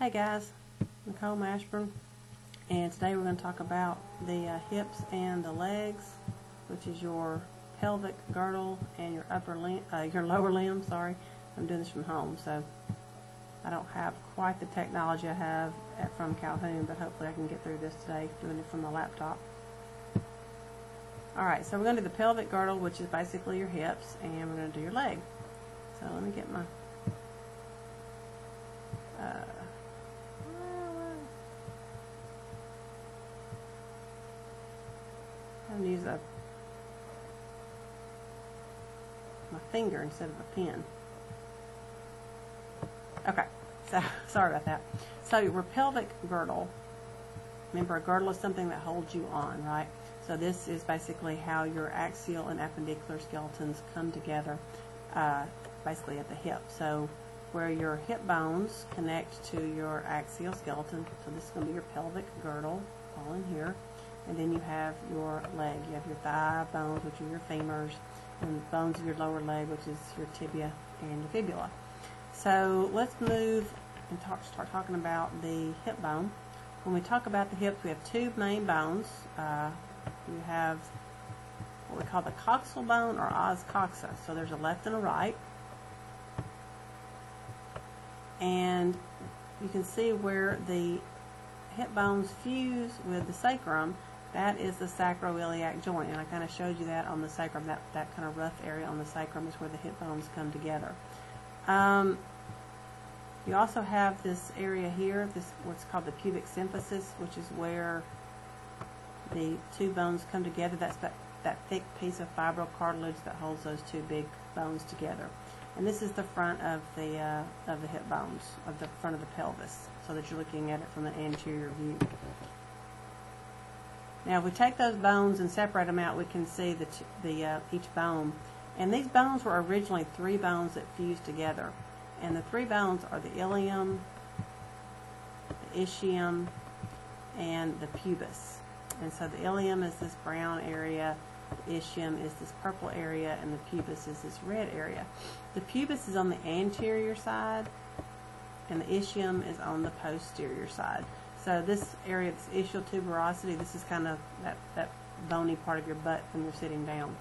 Hey guys, Nicole Mashburn, and today we're going to talk about the hips and the legs, which is your pelvic girdle and your your lower limb. Sorry, I'm doing this from home, so I don't have quite the technology I have from Calhoun, but hopefully I can get through this today doing it from the laptop. Alright, so we're going to do the pelvic girdle, which is basically your hips, and we're going to do your leg. So let me get my I'm going to use my finger instead of a pen. Okay, so sorry about that. So your pelvic girdle, remember a girdle is something that holds you on, right? So this is basically how your axial and appendicular skeletons come together, basically at the hip. So where your hip bones connect to your axial skeleton, so this is going to be your pelvic girdle, all in here. And then you have your leg. You have your thigh bones, which are your femurs, and the bones of your lower leg, which is your tibia and your fibula. So let's move and start talking about the hip bone. When we talk about the hips, we have two main bones. You have what we call the coxal bone or os coxa. So there's a left and a right. And you can see where the hip bones fuse with the sacrum. That is the sacroiliac joint, and I kind of showed you that on the sacrum. That kind of rough area on the sacrum is where the hip bones come together. You also have this area here, what's called the pubic symphysis, which is where the two bones come together. That's that thick piece of fibrocartilage that holds those two big bones together. And this is the front of the hip bones, of the front of the pelvis, so that you're looking at it from an anterior view. Now, if we take those bones and separate them out, we can see each bone. And these bones were originally three bones that fused together. And the three bones are the ilium, the ischium, and the pubis. And so the ilium is this brown area, the ischium is this purple area, and the pubis is this red area. The pubis is on the anterior side, and the ischium is on the posterior side. So this area, this ischial tuberosity, this is kind of that bony part of your butt when you're sitting down.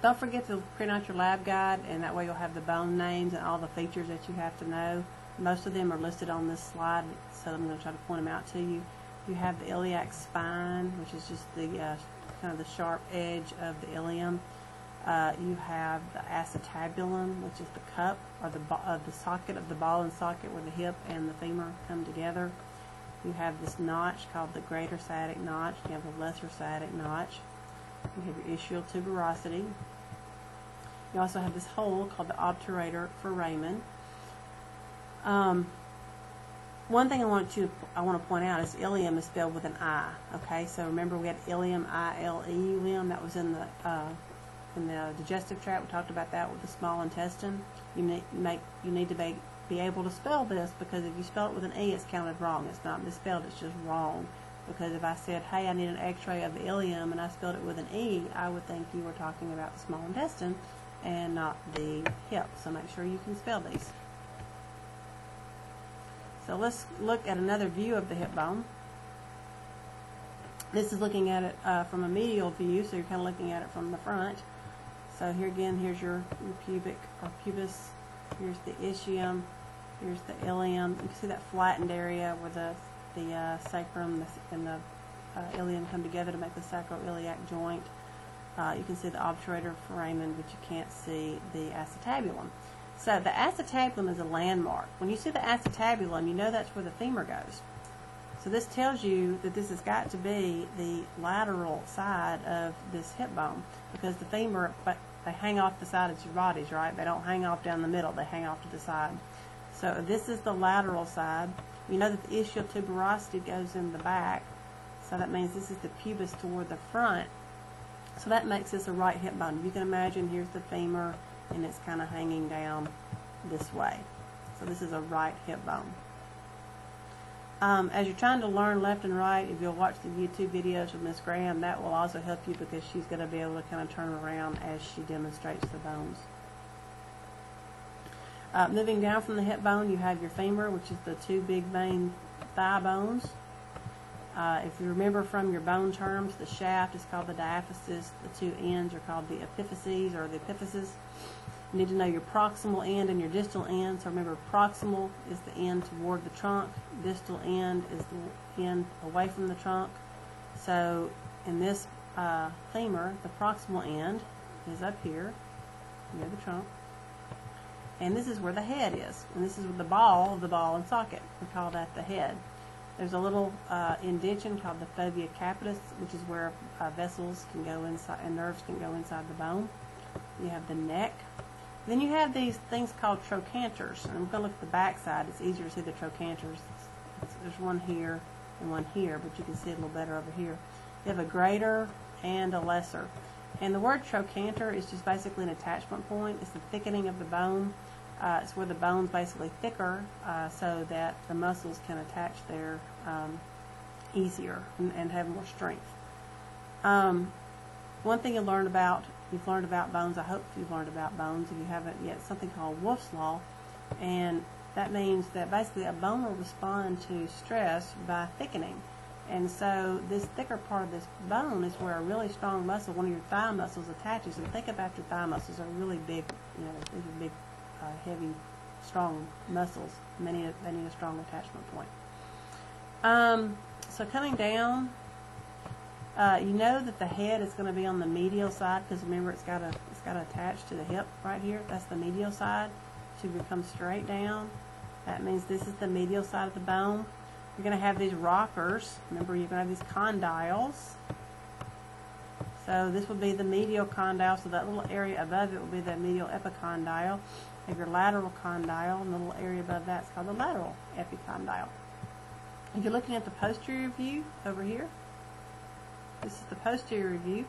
Don't forget to print out your lab guide, and that way you'll have the bone names and all the features that you have to know. Most of them are listed on this slide, so I'm going to try to point them out to you. You have the iliac spine, which is just the kind of the sharp edge of the ilium. You have the acetabulum, which is the cup, or the socket of the ball and socket where the hip and the femur come together. You have this notch called the greater sciatic notch. You have the lesser sciatic notch. You have your ischial tuberosity. You also have this hole called the obturator foramen. One thing I want to point out is ilium is spelled with an I. Okay, so remember we had ilium, I-L-E-U-M. That was in the digestive tract. We talked about that with the small intestine. You need to be able to spell this, because if you spell it with an E, it's counted wrong. It's not misspelled, it's just wrong. Because if I said, hey, I need an x-ray of the ilium, and I spelled it with an E, I would think you were talking about the small intestine and not the hip. So make sure you can spell these. So let's look at another view of the hip bone. This is looking at it from a medial view, so you're kind of looking at it from the front. So here again, here's your pubic or pubis. Here's the ischium. Here's the ilium. You can see that flattened area where the sacrum and the ilium come together to make the sacroiliac joint. You can see the obturator foramen, but you can't see the acetabulum. So the acetabulum is a landmark. When you see the acetabulum, you know that's where the femur goes. So this tells you that this has got to be the lateral side of this hip bone, because the femur, they hang off the side of your bodies, right? They don't hang off down the middle, they hang off to the side. So this is the lateral side. You know that the ischial tuberosity goes in the back, so that means this is the pubis toward the front. So that makes this a right hip bone. You can imagine here's the femur, and it's kind of hanging down this way. So this is a right hip bone. As you're trying to learn left and right, if you'll watch the YouTube videos with Miss Graham, that will also help you, because she's going to be able to kind of turn around as she demonstrates the bones. Moving down from the hip bone, you have your femur, which is the two big main thigh bones. If you remember from your bone terms, the shaft is called the diaphysis, the two ends are called the epiphyses or the epiphysis. You need to know your proximal end and your distal end. So remember, proximal is the end toward the trunk, distal end is the end away from the trunk. So in this femur, the proximal end is up here near the trunk. And this is where the head is. And this is the ball of the ball and socket. We call that the head. There's a little indention called the fovea capitis, which is where vessels can go inside and nerves can go inside the bone. You have the neck. Then you have these things called trochanters. And I'm going to look at the back side. It's easier to see the trochanters. There's one here and one here, but you can see it a little better over here. You have a greater and a lesser. And the word trochanter is just basically an attachment point. It's the thickening of the bone. It's where the bone's basically thicker so that the muscles can attach there easier and have more strength. One thing you've learned about bones, I hope you've learned about bones, if you haven't yet, something called Wolff's Law. And that means that basically a bone will respond to stress by thickening. And so this thicker part of this bone is where a really strong muscle, one of your thigh muscles, attaches. And think about your thigh muscles are really big, these are big, heavy, strong muscles. They need a strong attachment point. So coming down, you know that the head is going to be on the medial side because remember it's got to attach to the hip right here. That's the medial side. So if you come straight down, that means this is the medial side of the bone. You're going to have these rockers. Remember, you're going to have these condyles. So this would be the medial condyle. So that little area above it will be the medial epicondyle. You have your lateral condyle, and the little area above that is called the lateral epicondyle. If you're looking at the posterior view over here, this is the posterior view.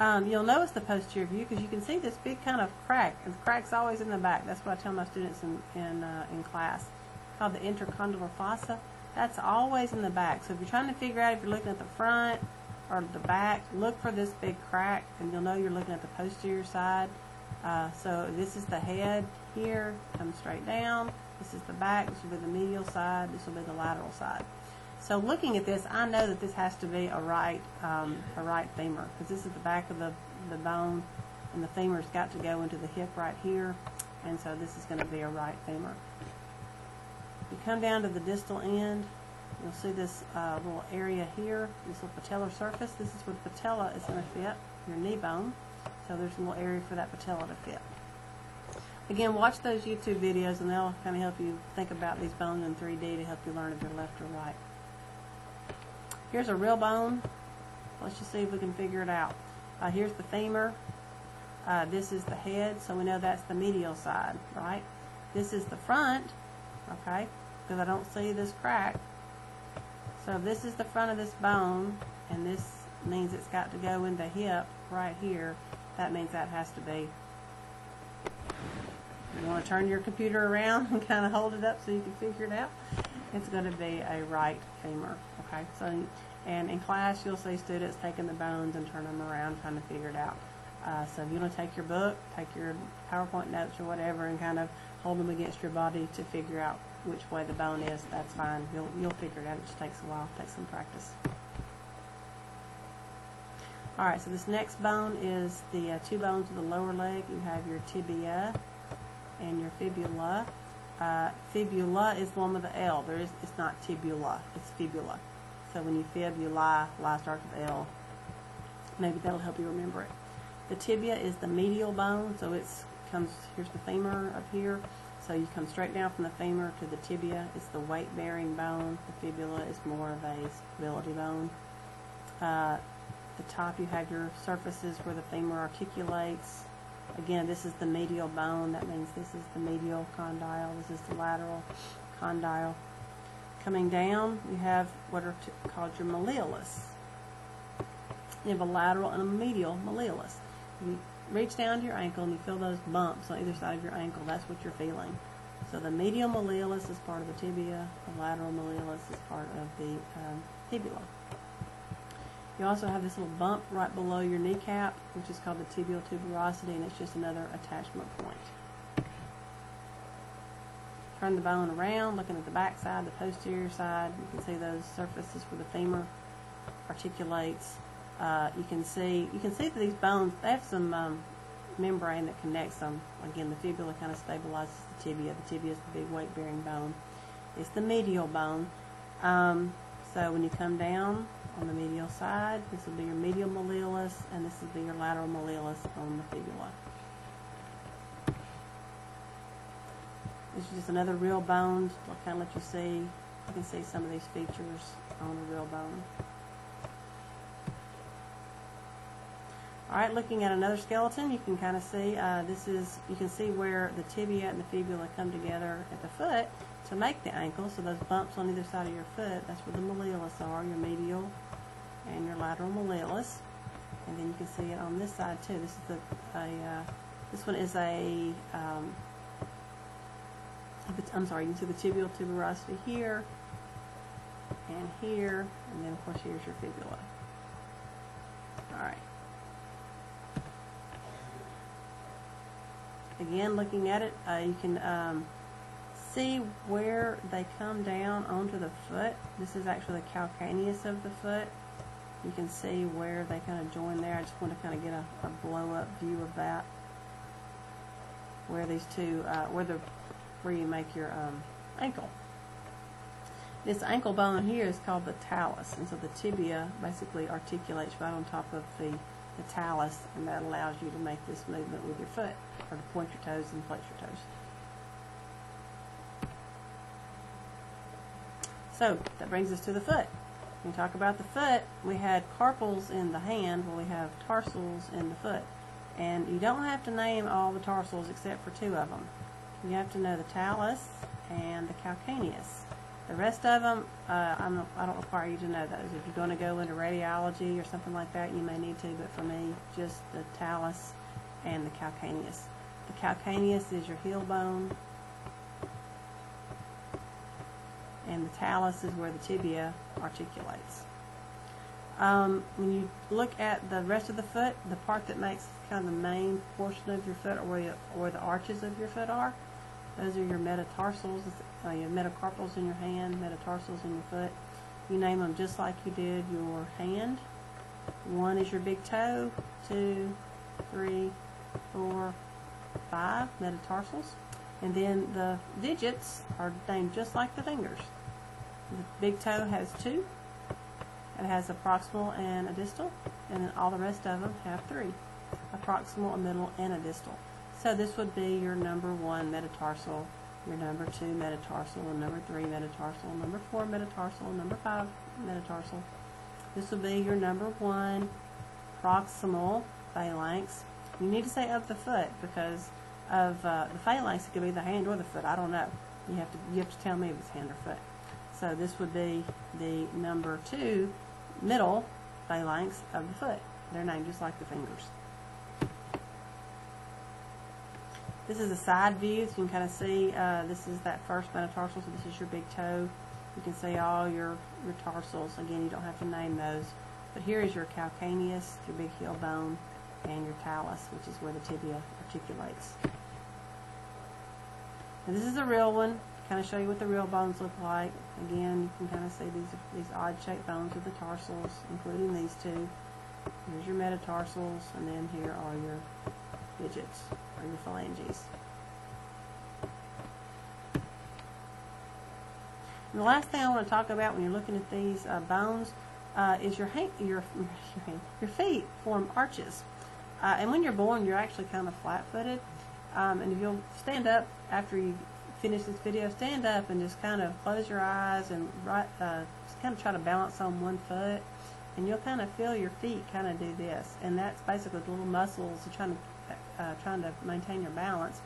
You'll notice the posterior view because you can see this big kind of crack. And the crack's always in the back. That's what I tell my students in class. It's called the intercondylar fossa. That's always in the back. So if you're trying to figure out if you're looking at the front or the back, look for this big crack, and you'll know you're looking at the posterior side. So this is the head here, comes straight down. This is the back. This will be the medial side. This will be the lateral side. So looking at this, I know that this has to be a right femur because this is the back of the bone, and the femur's got to go into the hip right here, and so this is going to be a right femur. You come down to the distal end, you'll see this little area here, this little patellar surface. This is where the patella is going to fit, your knee bone. So there's a little area for that patella to fit. Again, watch those YouTube videos and they'll kind of help you think about these bones in 3D to help you learn if you're left or right. Here's a real bone. Let's just see if we can figure it out. Here's the femur. This is the head, so we know that's the medial side, right? This is the front, okay, because I don't see this crack. So this is the front of this bone, and this means it's got to go in the hip right here. That means that has to be. You want to turn your computer around and kind of hold it up so you can figure it out. It's going to be a right femur. Okay, so and in class you'll see students taking the bones and turn them around trying to figure it out. So if you want to take your book, take your PowerPoint notes or whatever, and kind of hold them against your body to figure out which way the bone is, that's fine. You'll figure it out. It just takes a while. It takes some practice. All right, so this next bone is the two bones of the lower leg. You have your tibia and your fibula. Fibula is the one with the L. It's not tibula, it's fibula. So when you fib, you lie starts with L. Maybe that'll help you remember it. The tibia is the medial bone, so here's the femur up here. So you come straight down from the femur to the tibia. It's the weight-bearing bone. The fibula is more of a stability bone. At the top you have your surfaces where the femur articulates. Again, this is the medial bone. That means this is the medial condyle. This is the lateral condyle. Coming down, you have what are called your malleolus. You have a lateral and a medial malleolus. If you reach down to your ankle and you feel those bumps on either side of your ankle, that's what you're feeling. So the medial malleolus is part of the tibia. The lateral malleolus is part of the fibula. You also have this little bump right below your kneecap, which is called the tibial tuberosity, and it's just another attachment point. turn the bone around, looking at the back side, the posterior side, you can see those surfaces where the femur articulates. You can see that these bones, they have some membrane that connects them. Again, the fibula kind of stabilizes the tibia. The tibia is the big weight-bearing bone. It's the medial bone. So when you come down on the medial side, this will be your medial malleolus, and this will be your lateral malleolus on the fibula. This is just another real bone. I'll kind of let you see. You can see some of these features on a real bone. Alright, looking at another skeleton, you can kind of see, you can see where the tibia and the fibula come together at the foot to make the ankle. So those bumps on either side of your foot, that's where the malleolus are, your medial and your lateral malleolus. And then you can see it on this side too. This is this one is a, I'm sorry, you can see the tibial tuberosity here and here, and then of course here's your fibula. Alright. Again, looking at it, you can see where they come down onto the foot. This is actually the calcaneus of the foot. You can see where they kind of join there. I just want to kind of get a blow-up view of that. Where these two, where you make your ankle. This ankle bone here is called the talus, and so the tibia basically articulates right on top of the talus, and that allows you to make this movement with your foot, or to point your toes and flex your toes. So that brings us to the foot. When we talk about the foot, we had carpals in the hand, well, we have tarsals in the foot. And you don't have to name all the tarsals except for two of them. You have to know the talus and the calcaneus. The rest of them, I don't require you to know those. If you're going to go into radiology or something like that, you may need to, but for me, just the talus and the calcaneus. The calcaneus is your heel bone, and the talus is where the tibia articulates. When you look at the rest of the foot, the part that makes kind of the main portion of your foot, or where the arches of your foot are, those are your metatarsals. You have metacarpals in your hand, metatarsals in your foot. You name them just like you did your hand. One is your big toe, 2, 3, 4, 5 metatarsals. And then the digits are named just like the fingers. The big toe has 2. It has a proximal and a distal, and then all the rest of them have 3. A proximal, a middle, and a distal. So this would be your number 1 metatarsal, your number 2 metatarsal, and number 3 metatarsal, number 4 metatarsal, number 5 metatarsal. This would be your number 1 proximal phalanx. You need to say of the foot, because of the phalanx, it could be the hand or the foot. I don't know. You have to tell me if it's hand or foot. So this would be the number 2 middle phalanx of the foot. They're named just like the fingers. This is a side view, so you can kind of see this is that first metatarsal, so this is your big toe. You can see all your tarsals. Again, you don't have to name those. But here is your calcaneus, your big heel bone, and your talus, which is where the tibia articulates. And this is a real one. Kind of show you what the real bones look like. Again, you can kind of see these odd-shaped bones with the tarsals, including these two. Here's your metatarsals, and then here are your digits, or your phalanges. And the last thing I want to talk about when you're looking at these bones is your feet form arches. And when you're born, you're actually kind of flat-footed. And if you'll stand up after you finish this video, stand up and just kind of close your eyes and just kind of try to balance on one foot, and you'll kind of feel your feet kind of do this, and that's basically the little muscles trying to maintain your balance.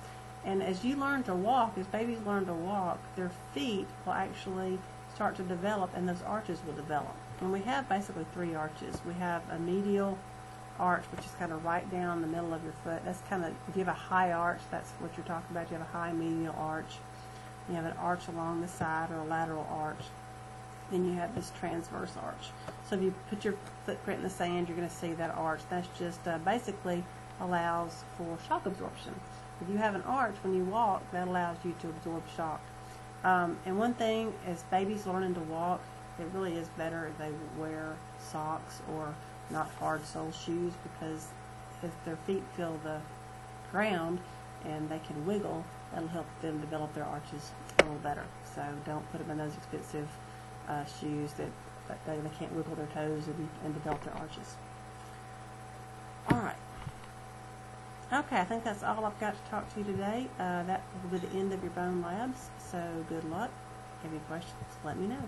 And as you learn to walk, as babies learn to walk, their feet will actually start to develop, and those arches will develop. And we have basically 3 arches. We have a medial arch, which is kind of right down the middle of your foot. That's kind of, if you have a high arch, that's what you're talking about. You have a high medial arch. You have an arch along the side, or a lateral arch. Then you have this transverse arch. So if you put your footprint in the sand, you're going to see that arch. That's just basically allows for shock absorption. If you have an arch when you walk, that allows you to absorb shock. And one thing, as babies learning to walk, it really is better if they wear socks or not hard sole shoes, because if their feet feel the ground and they can wiggle, that'll help them develop their arches a little better. So don't put them in those expensive shoes that they can't wiggle their toes and develop their arches. All right. Okay, I think that's all I've got to talk to you today. That will be the end of your bone labs. So good luck. If you have any questions, let me know.